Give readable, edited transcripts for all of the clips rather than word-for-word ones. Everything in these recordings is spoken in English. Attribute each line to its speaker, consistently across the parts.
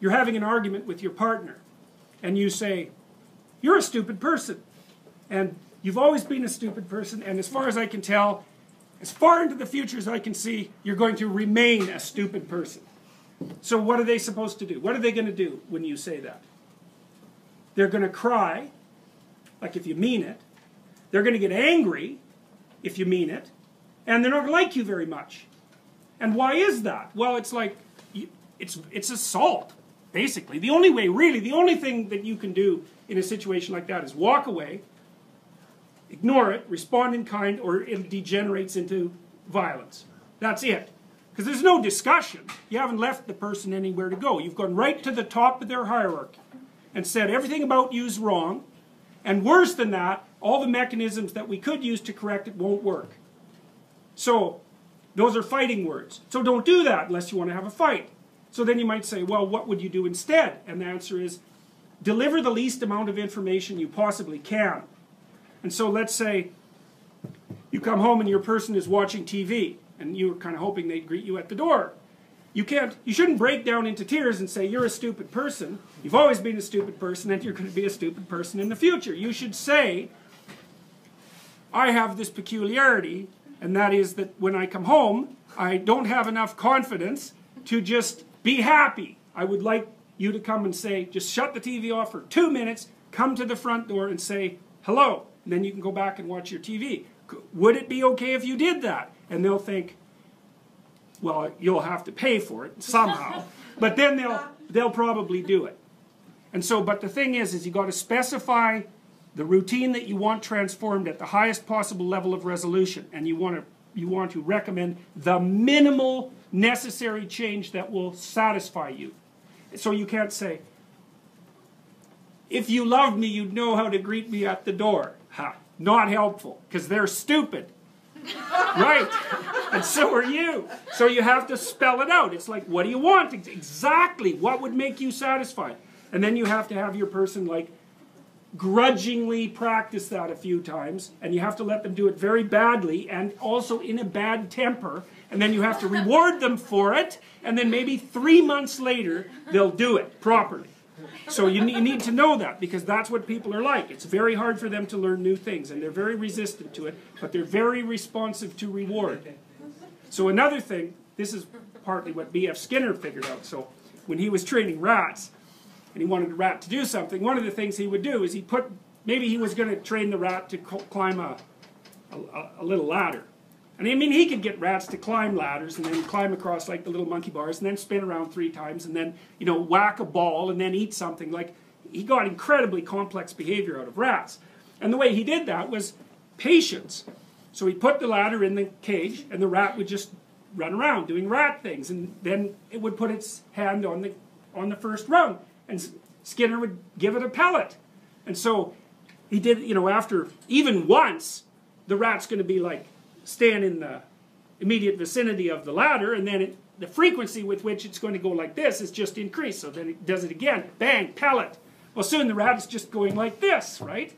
Speaker 1: you're having an argument with your partner, and you say, you're a stupid person, and you've always been a stupid person, and as far as I can tell, as far into the future as I can see, you're going to remain a stupid person. So what are they supposed to do? What are they going to do when you say that? They're going to cry, like if you mean it. They're going to get angry, if you mean it. And they're not going to like you very much. And why is that? Well, it's like, it's assault, basically. The only way, really, the only thing that you can do in a situation like that is walk away, ignore it, respond in kind, or it degenerates into violence. That's it. Because there's no discussion. You haven't left the person anywhere to go. You've gone right to the top of their hierarchy and said everything about you is wrong. And worse than that, all the mechanisms that we could use to correct it won't work. So, those are fighting words. So don't do that unless you want to have a fight. So then you might say, well, what would you do instead? And the answer is, deliver the least amount of information you possibly can. And so let's say you come home and your person is watching TV, and you're kind of hoping they'd greet you at the door. You shouldn't break down into tears and say, you're a stupid person, you've always been a stupid person, and you're going to be a stupid person in the future. You should say, I have this peculiarity, and that is that when I come home, I don't have enough confidence to just be happy. I would like you to come and say, just shut the TV off for 2 minutes, come to the front door and say, hello, and then you can go back and watch your TV. Would it be okay if you did that? And they'll think, well, you'll have to pay for it somehow. But then they'll probably do it. And so, but the thing is you got to specify the routine that you want transformed at the highest possible level of resolution. And you want to recommend the minimal necessary change that will satisfy you. So you can't say, if you loved me, you'd know how to greet me at the door. Ha, not helpful, because they're stupid. Right, and so are you. So you have to spell it out. It's like, what do you want? Exactly, what would make you satisfied? And then you have to have your person like grudgingly practice that a few times, and you have to let them do it very badly and also in a bad temper, and then you have to reward them for it, and then maybe 3 months later they'll do it properly. So you need to know that, because that's what people are like. It's very hard for them to learn new things, and they're very resistant to it, but they're very responsive to reward. So another thing, this is partly what B.F. Skinner figured out. So when he was training rats, and he wanted a rat to do something, one of the things he would do is maybe he was going to train the rat to climb a little ladder. And I mean, he could get rats to climb ladders and then climb across like the little monkey bars and then spin around 3 times and then, you know, whack a ball and then eat something. Like, he got incredibly complex behavior out of rats. And the way he did that was patience. So he put the ladder in the cage and the rat would just run around doing rat things, and then it would put its hand on the first rung, and Skinner would give it a pellet. And so he did, you know, after even once, the rat's going to be like, stand in the immediate vicinity of the ladder, and then the frequency with which it's going to go like this is just increased. So then it does it again, bang, pellet. Well, soon the rat is just going like this, right?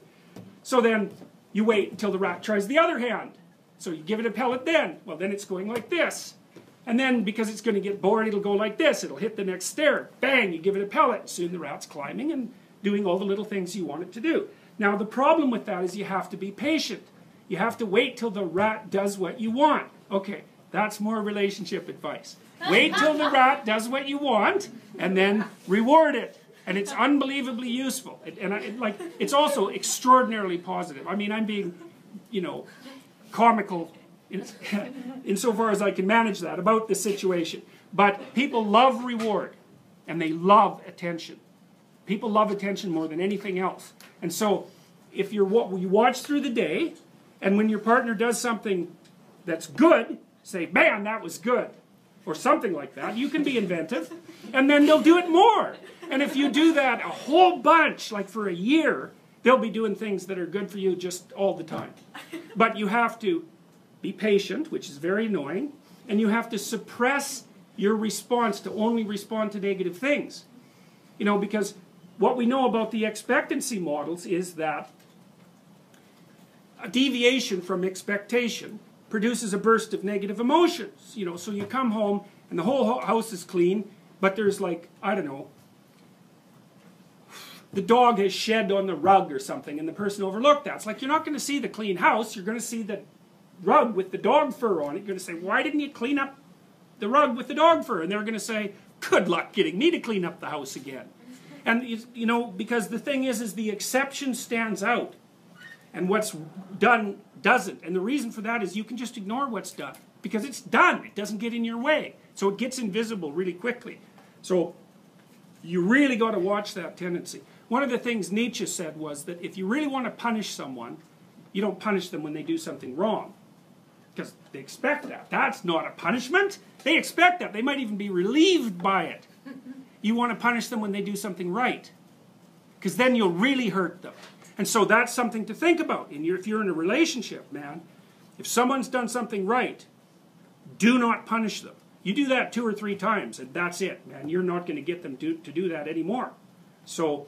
Speaker 1: So then you wait until the rat tries the other hand. So you give it a pellet then. Well, then it's going like this. And then, because it's going to get bored, it'll go like this. It'll hit the next stair. Bang, you give it a pellet. Soon the rat's climbing and doing all the little things you want it to do. Now, the problem with that is you have to be patient. You have to wait till the rat does what you want. Okay, that's more relationship advice. Wait till the rat does what you want, and then reward it. And it's unbelievably useful. It's also extraordinarily positive. I mean, I'm being, you know, comical insofar as I can manage that about the situation. But people love reward, and they love attention. People love attention more than anything else. And so, if you watch through the day, and when your partner does something that's good, say, man, that was good, or something like that. You can be inventive, and then they'll do it more. And if you do that a whole bunch, like for a year, they'll be doing things that are good for you just all the time. But you have to be patient, which is very annoying, and you have to suppress your response to only respond to negative things. You know, because what we know about the expectancy models is that a deviation from expectation produces a burst of negative emotions. You know, so you come home and the whole house is clean, but there's like, I don't know, the dog has shed on the rug or something and the person overlooked that. It's like, you're not going to see the clean house, you're going to see the rug with the dog fur on it. You're going to say, why didn't you clean up the rug with the dog fur? And they're going to say, good luck getting me to clean up the house again. And, you know, because the thing is the exception stands out. And what's done doesn't. And the reason for that is you can just ignore what's done. Because it's done. It doesn't get in your way. So it gets invisible really quickly. So you really got to watch that tendency. One of the things Nietzsche said was that if you really want to punish someone, you don't punish them when they do something wrong. Because they expect that. That's not a punishment. They expect that. They might even be relieved by it. You want to punish them when they do something right. Because then you'll really hurt them. And so that's something to think about. If you're in a relationship, man, if someone's done something right, do not punish them. You do that 2 or 3 times, and that's it, man. You're not going to get them to do that anymore. So,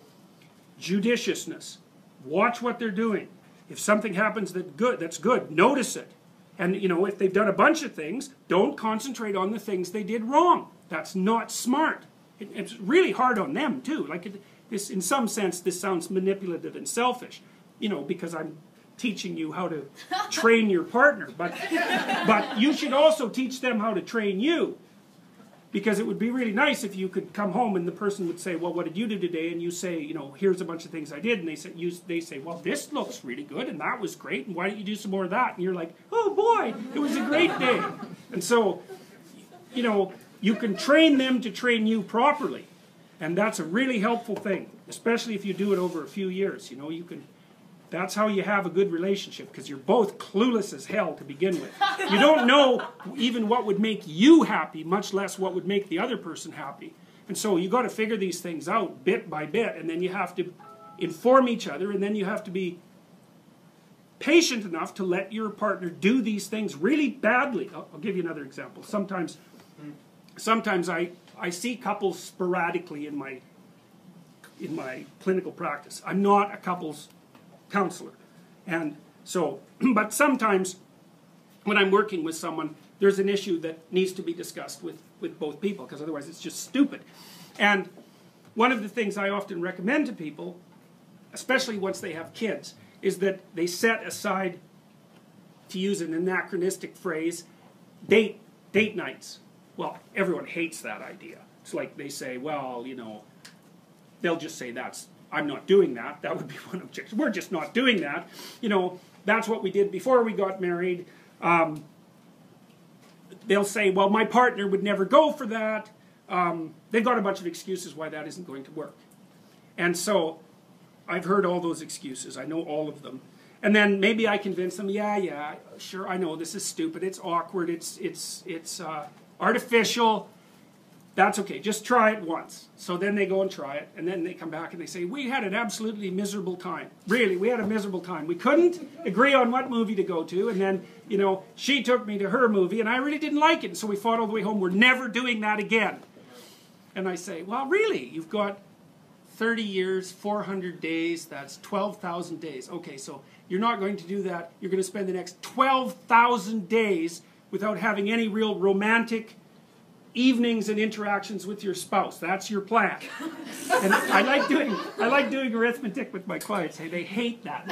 Speaker 1: judiciousness. Watch what they're doing. If something happens that's good, notice it. And, you know, if they've done a bunch of things, don't concentrate on the things they did wrong. That's not smart. It's really hard on them, too. Like, in some sense, this sounds manipulative and selfish, you know, because I'm teaching you how to train your partner. But you should also teach them how to train you. Because it would be really nice if you could come home and the person would say, well, what did you do today? And you say, you know, here's a bunch of things I did. And they say, well, this looks really good, and that was great, and why don't you do some more of that? And you're like, oh boy, it was a great day. And so, you know, you can train them to train you properly. And that's a really helpful thing, especially if you do it over a few years. You know, that's how you have a good relationship, because you're both clueless as hell to begin with. You don't know even what would make you happy, much less what would make the other person happy. And so you got to figure these things out bit by bit, and then you have to inform each other, and then you have to be patient enough to let your partner do these things really badly. I'll give you another example. Sometimes I see couples sporadically in my clinical practice. I'm not a couples counselor. And so, but sometimes when I'm working with someone, there's an issue that needs to be discussed with both people, because otherwise it's just stupid. And one of the things I often recommend to people, especially once they have kids, is that they set aside, to use an anachronistic phrase, date nights. Well, everyone hates that idea. It's like they say, well, you know, they'll just say I'm not doing that. That would be one objection. We're just not doing that. You know, that's what we did before we got married. They'll say, well, my partner would never go for that. They've got a bunch of excuses why that isn't going to work. And so I've heard all those excuses. I know all of them. And then maybe I convince them, yeah, sure, I know this is stupid. It's awkward. It's artificial. That's okay, just try it once. So then they go and try it, and then they come back and they say, we had an absolutely miserable time. Really, we had a miserable time. We couldn't agree on what movie to go to, and then, you know, she took me to her movie, and I really didn't like it, and so we fought all the way home. We're never doing that again. And I say, well, really, you've got 30 years, 400 days, that's 12,000 days. Okay, so you're not going to do that. You're going to spend the next 12,000 days without having any real romantic evenings and interactions with your spouse. That's your plan. And I like doing arithmetic with my clients. Hey, they hate that.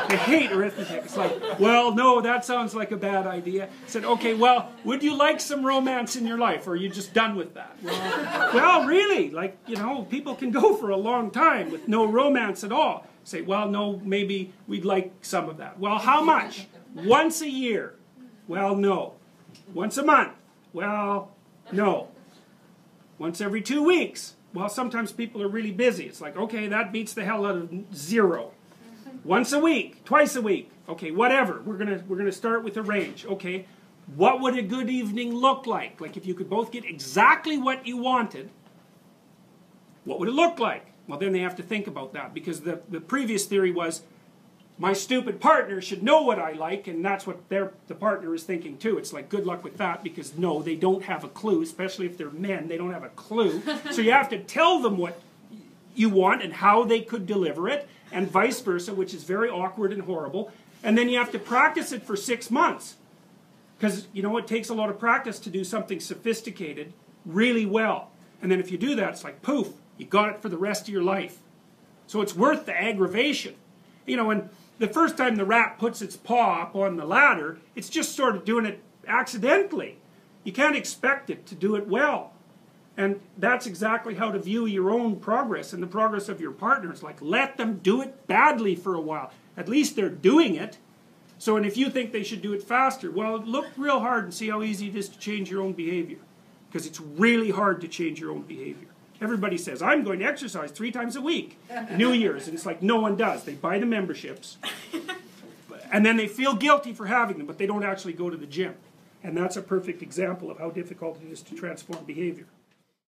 Speaker 1: They hate arithmetic. It's like, well, no, that sounds like a bad idea. I said, okay, well, would you like some romance in your life, or are you just done with that? Well, really, like, you know, people can go for a long time with no romance at all. Say, well, no, maybe we'd like some of that. Well, how much? Once a year? Well, no. Once a month? Well, no. Once every 2 weeks? Well, sometimes people are really busy. It's like, okay, that beats the hell out of 0. Once a week, twice a week. Okay, whatever. We're gonna start with a range. Okay, what would a good evening look like? Like, if you could both get exactly what you wanted, what would it look like? Well, then they have to think about that, because the previous theory was, my stupid partner should know what I like, and that's what the partner is thinking too. It's like, good luck with that, because no, they don't have a clue, especially if they're men, they don't have a clue. So you have to tell them what you want and how they could deliver it, and vice versa, which is very awkward and horrible. And then you have to practice it for 6 months. Because, you know, it takes a lot of practice to do something sophisticated really well. And then if you do that, it's like, poof, You got it for the rest of your life. So it's worth the aggravation. You know, when the first time the rat puts its paw up on the ladder, it's just sort of doing it accidentally. You can't expect it to do it well. And that's exactly how to view your own progress and the progress of your partner. It's like, let them do it badly for a while. At least they're doing it. So, and if you think they should do it faster, well, look real hard and see how easy it is to change your own behavior. Because it's really hard to change your own behavior. Everybody says, I'm going to exercise 3 times a week. New Year's. And it's like, no one does. They buy the memberships. And then they feel guilty for having them, but they don't actually go to the gym. And that's a perfect example of how difficult it is to transform behavior.